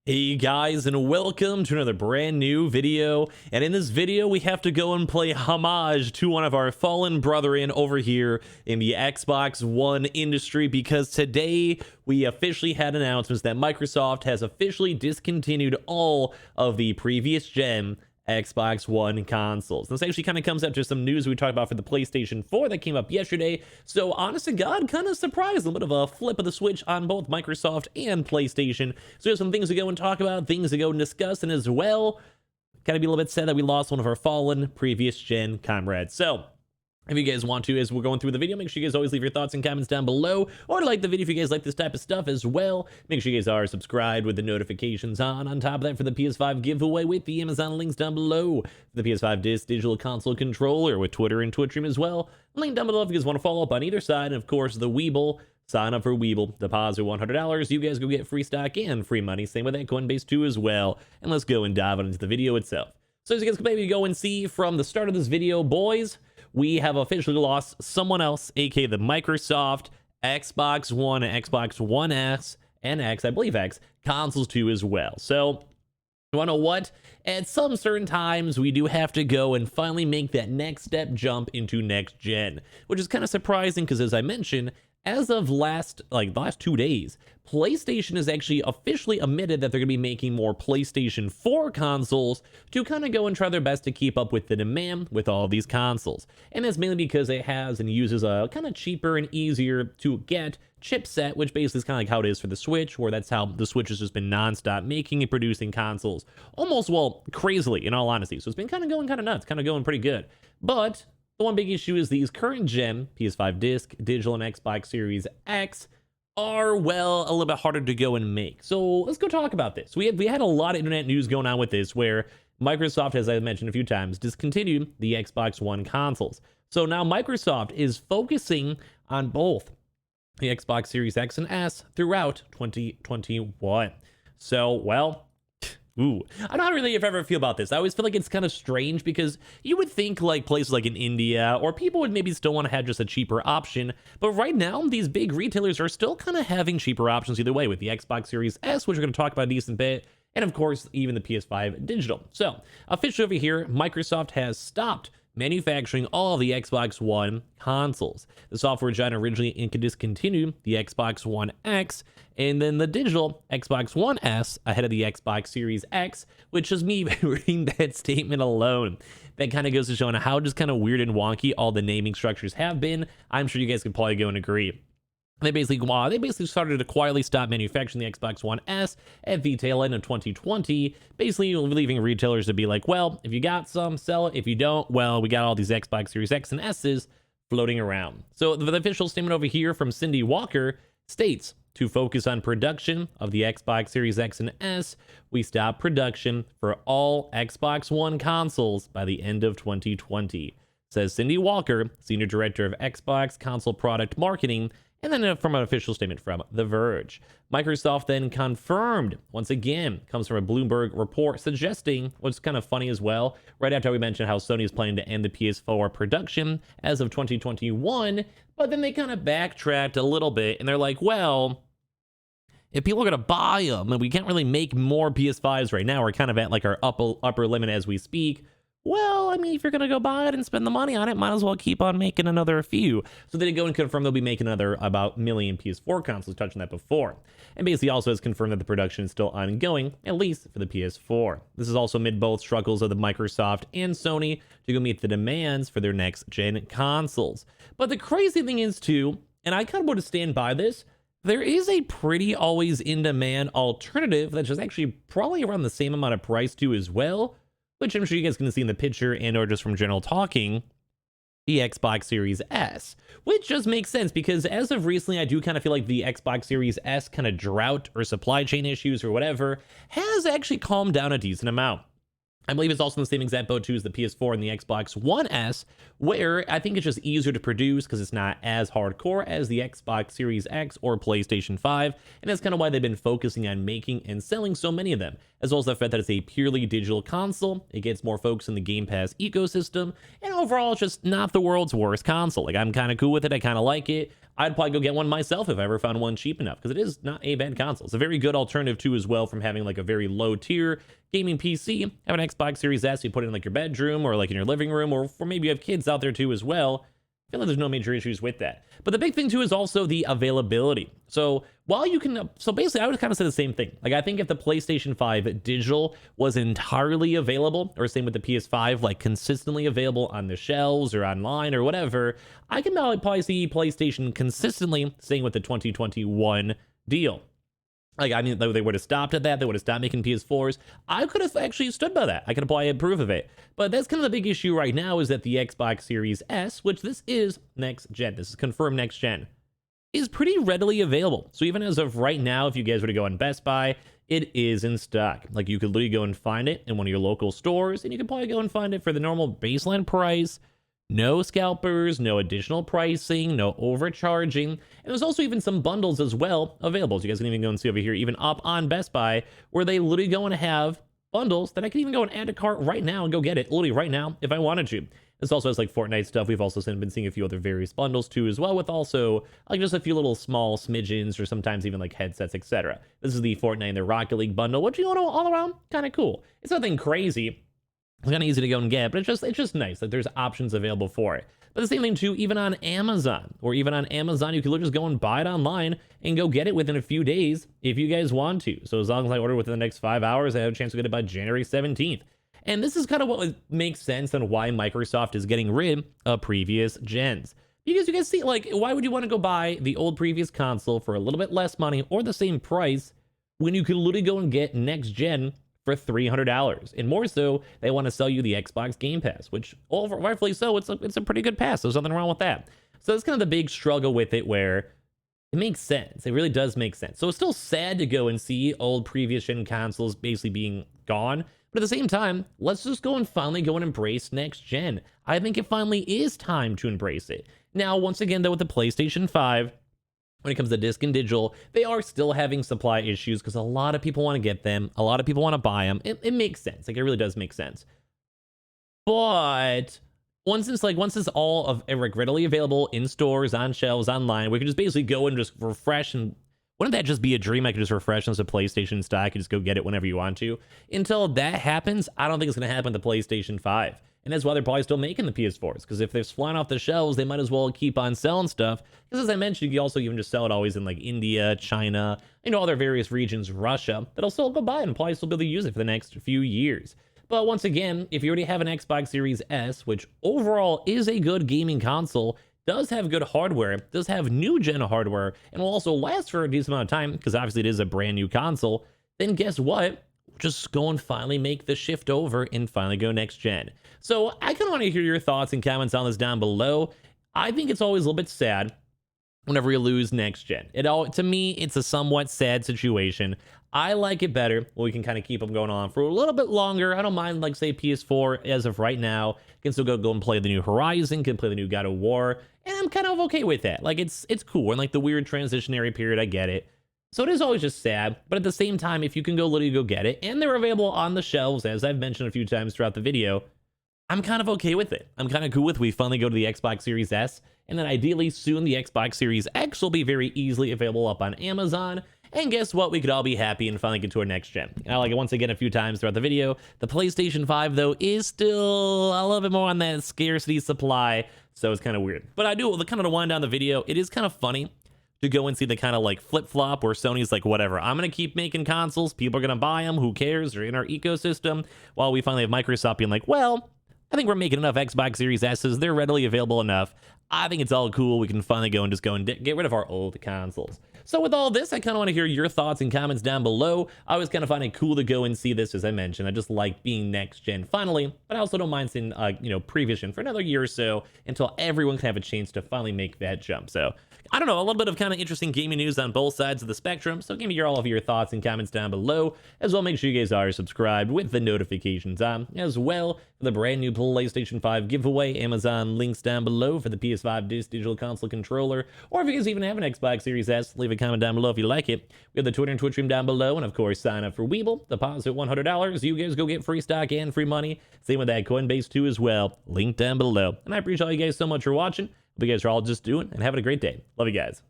Hey guys, and welcome to another brand new video. And in this video we have to go and play homage to one of our fallen brethren over here in the Xbox One industry, because today we officially had announcements that Microsoft has officially discontinued all of the previous gen Xbox One consoles. This actually kind of comes up to some news we talked about for the PlayStation 4 that came up yesterday. So honest to God, kind of surprised, a little bit of a flip of the switch on both Microsoft and PlayStation. So there's some things to go and talk about, things to go and discuss, and as well, gotta be a little bit sad that we lost one of our fallen previous gen comrades. So if you guys want to, as we're going through the video, make sure you guys always leave your thoughts and comments down below, or like the video if you guys like this type of stuff as well. Make sure you guys are subscribed with the notifications on. On top of that, for the PS5 giveaway with the Amazon links down below. For the PS5 digital console controller with Twitter and Twitch stream as well. Link down below if you guys want to follow up on either side. And of course, the Weeble. Sign up for Weeble, deposit $100. You guys go get free stock and free money. Same with that Coinbase too as well. And let's go and dive into the video itself. So as you guys can maybe go and see from the start of this video, boys, we have officially lost someone else, aka the Microsoft Xbox One and Xbox One S and X, I believe X, consoles too as well. So, you wanna know what? At some certain times, we do have to go and finally make that next step jump into next gen, which is kind of surprising because, as I mentioned, as of the last 2 days, PlayStation has actually officially admitted that they're going to be making more PlayStation 4 consoles to kind of go and try their best to keep up with the demand with all of these consoles. And that's mainly because it has and uses a kind of cheaper and easier to get chipset, which basically is kind of like how it is for the Switch, where that's how the Switch has just been non-stop making and producing consoles almost, well, crazily, in all honesty. So it's been kind of going kind of nuts, kind of going pretty good. But the one big issue is these current gen PS5 disc, digital, and Xbox Series X are, well, a little bit harder to go and make. So let's go talk about this. We had a lot of internet news going on with this, where Microsoft, as I mentioned a few times, discontinued the Xbox One consoles. So now Microsoft is focusing on both the Xbox Series X and S throughout 2021. So, well, I don't really ever feel about this. I always feel like it's kind of strange, because you would think like places like in India or people would maybe still want to have just a cheaper option. But right now, these big retailers are still kind of having cheaper options either way, with the Xbox Series S, which we're going to talk about a decent bit, and of course, even the PS5 Digital. So officially over here, Microsoft has stopped manufacturing all of the Xbox One consoles. The software giant originally discontinued the Xbox One X, and then the digital Xbox One S ahead of the Xbox Series X, which is me reading that statement alone. That kind of goes to showing how just kind of weird and wonky all the naming structures have been. I'm sure you guys can probably go and agree. They basically started to quietly stop manufacturing the Xbox One S at the tail end of 2020, basically leaving retailers to be like, well, if you got some, sell it. If you don't, well, we got all these Xbox Series X and S's floating around. So the official statement over here from Cindy Walker states, to focus on production of the Xbox Series X and S, we stopped production for all Xbox One consoles by the end of 2020, says Cindy Walker, Senior Director of Xbox Console Product Marketing. And then from an official statement from The Verge. Microsoft then confirmed, once again, comes from a Bloomberg report suggesting, what's kind of funny as well, right after we mentioned how Sony is planning to end the PS4 production as of 2021, but then they kind of backtracked a little bit, and they're like, well, if people are going to buy them, and we can't really make more PS5s right now, we're kind of at like our upper limit as we speak. Well, I mean, if you're going to go buy it and spend the money on it, might as well keep on making another few. So they go and confirm they'll be making another about million PS4 consoles, touching that before. And basically also has confirmed that the production is still ongoing, at least for the PS4. This is also amid both struggles of the Microsoft and Sony to go meet the demands for their next gen consoles. But the crazy thing is too, and I kind of want to stand by this, there is a pretty always in demand alternative that's just actually probably around the same amount of price too as well, which I'm sure you guys can see in the picture and or just from general talking, the Xbox Series S, which just makes sense because as of recently, I do kind of feel like the Xbox Series S kind of drought or supply chain issues or whatever has actually calmed down a decent amount. I believe it's also in the same exact boat too as the PS4 and the Xbox One S, where I think it's just easier to produce because it's not as hardcore as the Xbox Series X or PlayStation 5, and that's kind of why they've been focusing on making and selling so many of them, as well as the fact that it's a purely digital console. It gets more focus in the Game Pass ecosystem, and overall it's just not the world's worst console. Like, I'm kind of cool with it, I kind of like it. I'd probably go get one myself if I ever found one cheap enough, because it is not a bad console. It's a very good alternative too as well, from having like a very low tier gaming PC. Have an Xbox Series S, you put it in like your bedroom or like in your living room, or maybe you have kids out there too as well. I feel like there's no major issues with that. But the big thing too is also the availability. So while you can, so basically I would kind of say the same thing. Like I think if the PlayStation 5 Digital was entirely available, or same with the PS5, like consistently available on the shelves or online or whatever, I can probably see PlayStation consistently staying with the 2021 deal. Like, I mean, they would have stopped at that. They would have stopped making PS4s. I could have actually stood by that. I could probably approve of it. But that's kind of the big issue right now, is that the Xbox Series S, which this is next gen, this is confirmed next gen, is pretty readily available. So even as of right now, if you guys were to go on Best Buy, it is in stock. Like, you could literally go and find it in one of your local stores, and you could probably go and find it for the normal baseline price. No scalpers, no additional pricing, no overcharging. And there's also even some bundles as well available. So you guys can even go and see over here, even up on Best Buy, where they literally go and have bundles that I can even go and add to cart right now and go get it literally right now if I wanted to. This also has like Fortnite stuff. We've also been seeing a few other various bundles too as well, with also like just a few little small smidgens, or sometimes even like headsets, etc. This is the Fortnite and the Rocket League bundle, which, you know, all around kind of cool. It's nothing crazy. It's kind of easy to go and get, but it's just nice that there's options available for it. But the same thing too, even on Amazon, you can literally just go and buy it online and go get it within a few days if you guys want to. So as long as I order within the next 5 hours, I have a chance to get it by January 17th. And this is kind of what makes sense on why Microsoft is getting rid of previous gens. Because you guys see, like, why would you want to go buy the old previous console for a little bit less money or the same price when you can literally go and get next gen for $300? And more so, they want to sell you the Xbox Game Pass, which, rightfully so, it's a pretty good pass. There's nothing wrong with that. So that's kind of the big struggle with it, where it makes sense. It really does make sense. So it's still sad to go and see old previous gen consoles basically being gone. But at the same time, let's just go and finally go and embrace next gen. I think it finally is time to embrace it. Now, once again, though, with the PlayStation 5, when it comes to disc and digital, they are still having supply issues because a lot of people want to get them. A lot of people want to buy them. It makes sense. Like, it really does make sense. But once it's all readily available in stores, on shelves, online, we can just basically go and just refresh. And wouldn't that just be a dream? I could just refresh as a PlayStation stock and just go get it whenever you want to. Until that happens, I don't think it's going to happen with the PlayStation 5. And that's why they're probably still making the PS4s, because if they're flying off the shelves, they might as well keep on selling stuff. Because as I mentioned, you also even just sell it always in like India, China, other various regions, Russia, that'll still go buy it and probably still be able to use it for the next few years. But once again, if you already have an Xbox Series S, which overall is a good gaming console, does have good hardware, does have new gen hardware, and will also last for a decent amount of time, because obviously it is a brand new console, then guess what? Just go and finally make the shift over and finally go next gen. So I kind of want to hear your thoughts and comments on this down below. I think it's always a little bit sad whenever you lose next gen. To me, it's a somewhat sad situation. I like it better when we can kind of keep them going on for a little bit longer. I don't mind, like, say, PS4 as of right now. Can still go and play the new Horizon, can play the new God of War, and I'm kind of okay with that. Like, it's cool. And like the weird transitionary period, I get it. So it is always just sad, but at the same time, if you can literally go get it, and they're available on the shelves, as I've mentioned a few times throughout the video, I'm kind of okay with it. I'm kind of cool with we finally go to the Xbox Series S, and then ideally soon the Xbox Series X will be very easily available up on Amazon. And guess what? We could all be happy and finally get to our next gen. And I like it once again a few times throughout the video. The PlayStation 5, though, is still a little bit more on that scarcity supply, so it's kind of weird. But I do kind of to wind down the video. It is kind of funny to go and see the kind of like flip-flop where Sony's like, whatever, I'm going to keep making consoles. People are going to buy them. Who cares? They're in our ecosystem. While we finally have Microsoft being like, well, I think we're making enough Xbox Series S's. They're readily available enough. I think it's all cool. We can finally go and just go and get rid of our old consoles. So with all this, I kind of want to hear your thoughts and comments down below. I always kind of find it cool to go and see this, as I mentioned. I just like being next gen finally, but I also don't mind seeing, previous gen for another year or so until everyone can have a chance to finally make that jump. So I don't know, a little bit of kind of interesting gaming news on both sides of the spectrum. So give me all of your thoughts and comments down below. As well, make sure you guys are subscribed with the notifications on. As well, for the brand new PlayStation 5 giveaway, Amazon links down below for the PS5 Digital Console Controller. Or if you guys even have an Xbox Series S, leave a comment down below if you like it. We have the Twitter and Twitch stream down below. And of course, sign up for Weeble. Deposit $100. You guys go get free stock and free money. Same with that Coinbase too as well. Link down below. And I appreciate all you guys so much for watching. you guys are all just doing and having a great day. Love you guys.